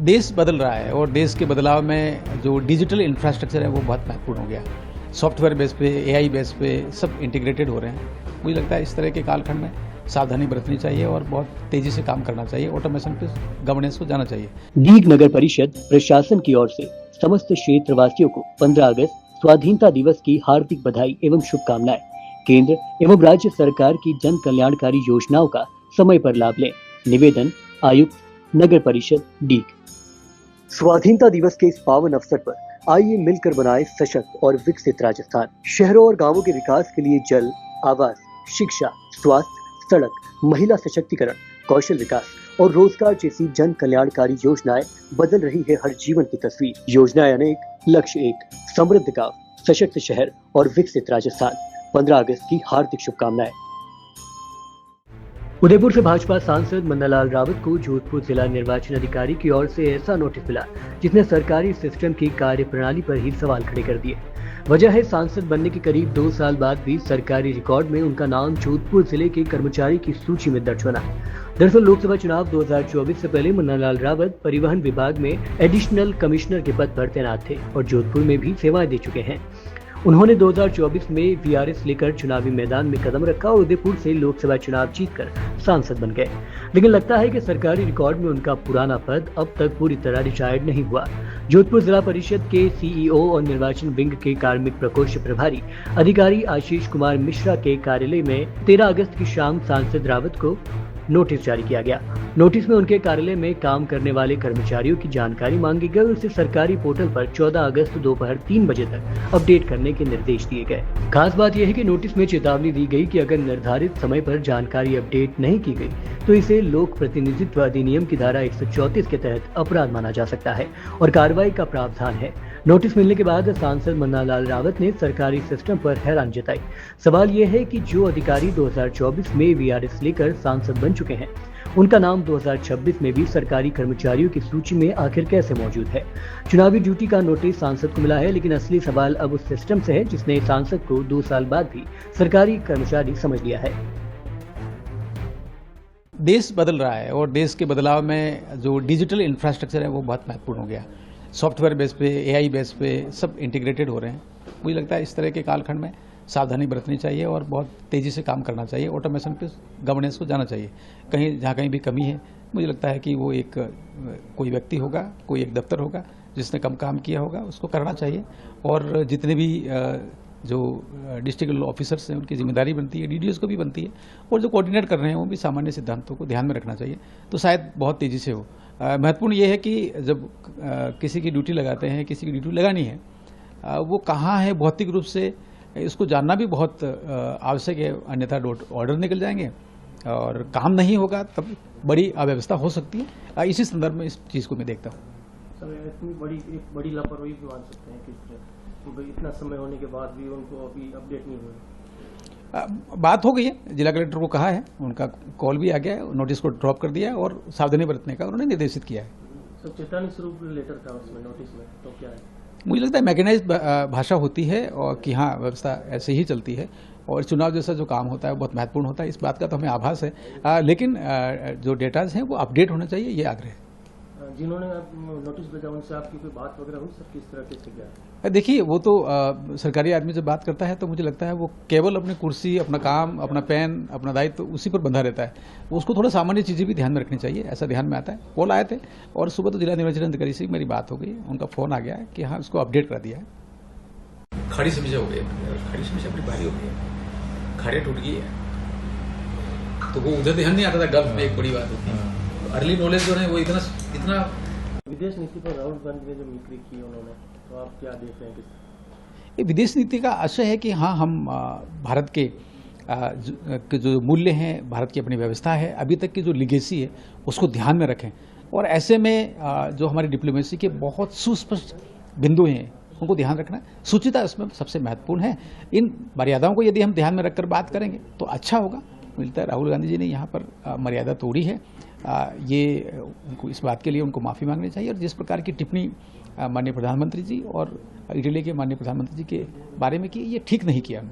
देश बदल रहा है और देश के बदलाव में जो डिजिटल इंफ्रास्ट्रक्चर है वो बहुत महत्वपूर्ण हो गया। सॉफ्टवेयर बेस पे, एआई बेस पे सब इंटीग्रेटेड हो रहे हैं। मुझे लगता है इस तरह के कालखंड में सावधानी बरतनी चाहिए और बहुत तेजी से काम करना चाहिए। ऑटोमेशन पे गवर्नेंस को जाना चाहिए। डीग नगर परिषद प्रशासन की ओर से समस्त क्षेत्रवासियों को 15 अगस्त स्वाधीनता दिवस की हार्दिक बधाई एवं शुभकामनाएं। केंद्र एवं राज्य सरकार की जन कल्याणकारी योजनाओं का समय पर लाभ लें। निवेदन आयुक्त नगर परिषद डीग। स्वाधीनता दिवस के इस पावन अवसर पर आइए मिलकर बनाए सशक्त और विकसित राजस्थान। शहरों और गांवों के विकास के लिए जल, आवास, शिक्षा, स्वास्थ्य, सड़क, महिला सशक्तिकरण, कौशल विकास और रोजगार जैसी जन कल्याणकारी योजनाएं बदल रही है हर जीवन की तस्वीर। योजनाएं अनेक, लक्ष्य एक, समृद्ध गांव, सशक्त शहर और विकसित राजस्थान। 15 अगस्त की हार्दिक शुभकामनाएं। उदयपुर से भाजपा सांसद मन्नालाल रावत को जोधपुर जिला निर्वाचन अधिकारी की ओर से ऐसा नोटिस मिला जिसने सरकारी सिस्टम की कार्यप्रणाली पर ही सवाल खड़े कर दिए। वजह है सांसद बनने के करीब 2 साल बाद भी सरकारी रिकॉर्ड में उनका नाम जोधपुर जिले के कर्मचारी की सूची में दर्ज होना। दरअसल लोकसभा चुनाव 2024 से पहले मन्नालाल रावत परिवहन विभाग में एडिशनल कमिश्नर के पद पर तैनात थे और जोधपुर में भी सेवाएं दे चुके हैं। उन्होंने 2024 में वीआरएस लेकर चुनावी मैदान में कदम रखा और उदयपुर से लोकसभा चुनाव जीतकर सांसद बन गए। लेकिन लगता है कि सरकारी रिकॉर्ड में उनका पुराना पद अब तक पूरी तरह रिटायर्ड नहीं हुआ। जोधपुर जिला परिषद के सीईओ और निर्वाचन विंग के कार्मिक प्रकोष्ठ प्रभारी अधिकारी आशीष कुमार मिश्रा के कार्यालय में 13 अगस्त की शाम सांसद रावत को नोटिस जारी किया गया। नोटिस में उनके कार्यालय में काम करने वाले कर्मचारियों की जानकारी मांगी गई और उसे सरकारी पोर्टल पर 14 अगस्त दोपहर 3 बजे तक अपडेट करने के निर्देश दिए गए। खास बात यह है कि नोटिस में चेतावनी दी गई कि अगर निर्धारित समय पर जानकारी अपडेट नहीं की गई तो इसे लोक प्रतिनिधित्व अधिनियम की धारा 134 के तहत अपराध माना जा सकता है और कार्रवाई का प्रावधान है। नोटिस मिलने के बाद सांसद मन्नालाल रावत ने सरकारी सिस्टम पर हैरान जताई। सवाल यह है कि जो अधिकारी 2024 में वीआरएस लेकर सांसद बन चुके हैं उनका नाम 2026 में भी सरकारी कर्मचारियों की सूची में आखिर कैसे मौजूद है। चुनावी ड्यूटी का नोटिस सांसद को मिला है, लेकिन असली सवाल अब उस सिस्टम से है जिसने सांसद को 2 साल बाद भी सरकारी कर्मचारी समझ लिया है। देश बदल रहा है और देश के बदलाव में जो डिजिटल इंफ्रास्ट्रक्चर है वो बहुत महत्वपूर्ण हो गया। सॉफ्टवेयर बेस पे, एआई बेस पे सब इंटीग्रेटेड हो रहे हैं। मुझे लगता है इस तरह के कालखंड में सावधानी बरतनी चाहिए और बहुत तेजी से काम करना चाहिए। ऑटोमेशन पे गवर्नेंस को जाना चाहिए। जहाँ कहीं भी कमी है मुझे लगता है कि वो एक कोई व्यक्ति होगा, कोई एक दफ्तर होगा जिसने कम काम किया होगा, उसको करना चाहिए। और जितने भी जो डिस्ट्रिक्ट ऑफिसर्स हैं उनकी जिम्मेदारी बनती है, डीडीओज को भी बनती है और जो कोऑर्डिनेट कर रहे हैं वो भी सामान्य सिद्धांतों को ध्यान में रखना चाहिए, तो शायद बहुत तेज़ी से हो। महत्वपूर्ण ये है कि जब किसी की ड्यूटी लगाते हैं, किसी की ड्यूटी लगानी है, वो कहाँ है भौतिक रूप से इसको जानना भी बहुत आवश्यक है, अन्यथा ऑर्डर निकल जाएंगे और काम नहीं होगा तब बड़ी अव्यवस्था हो सकती है। इसी संदर्भ में इस चीज़ को मैं देखता हूँ। सर इतनी बड़ी लापरवाही भी मान सकते हैं कि इतना समय होने के बाद भी उनको अभी अपडेट नहीं हुआ। बात हो गई है, जिला कलेक्टर को कहा है, उनका कॉल भी आ गया है, नोटिस को ड्रॉप कर दिया है और सावधानी बरतने का उन्होंने निर्देशित किया है। सर चेतावनी स्वरूप लेटर था उसमें, नोटिस में, तो क्या है? मुझे लगता है मैकेनाइज्ड भाषा होती है और कि हाँ व्यवस्था ऐसे ही चलती है और चुनाव जैसा जो काम होता है बहुत महत्वपूर्ण होता है, इस बात का तो हमें आभास है। लेकिन जो डेटाज हैं वो अपडेट होना चाहिए, ये आग्रह है। जिन्होंने नोटिस भेजा उनसे आपकी कोई बात वगैरह हुई सर, किस तरह से क्या? देखिए वो तो सरकारी आदमी जब बात करता है तो मुझे लगता है वो केवल अपनी कुर्सी, अपना काम, अपना पेन, अपना दायित्व तो उसी पर बंधा रहता है। उसको थोड़ा सामान्य चीज़ें भी ध्यान में रखनी चाहिए, ऐसा ध्यान में आता है। कॉल आए थे और सुबह तो जिला निर्वाचन अधिकारी से मेरी बात हो गई, उनका फोन आ गया है कि हाँ उसको अपडेट करा दिया है। खड़ी समस्या हो गई, खड़ी समस्या बड़ी भारी हो गई है, खाड़े टूट गई है तो वो उधर ध्यान नहीं आता था। गल्फ में एक बड़ी बात होती है, अर्ली नॉलेज जो है वो इतना विदेश नीति पर राहुल गांधी ने जो मिक्री की उन्होंने, तो आप क्या देख रहे हैं? ये विदेश नीति का आशय है कि हाँ हम भारत के जो मूल्य हैं, भारत की अपनी व्यवस्था है, अभी तक की जो लिगेसी है उसको ध्यान में रखें और ऐसे में जो हमारी डिप्लोमेसी के बहुत सुस्पष्ट बिंदु हैं उनको ध्यान रखना। सूचिता इसमें सबसे महत्वपूर्ण है। इन मर्यादाओं को यदि हम ध्यान में रखकर बात करेंगे तो अच्छा होगा। मिलता है राहुल गांधी जी ने यहाँ पर मर्यादा तोड़ी है, ये उनको इस बात के लिए उनको माफ़ी मांगनी चाहिए। और जिस प्रकार की टिप्पणी माननीय प्रधानमंत्री जी और इटली के माननीय प्रधानमंत्री जी के बारे में की, ये ठीक नहीं किया।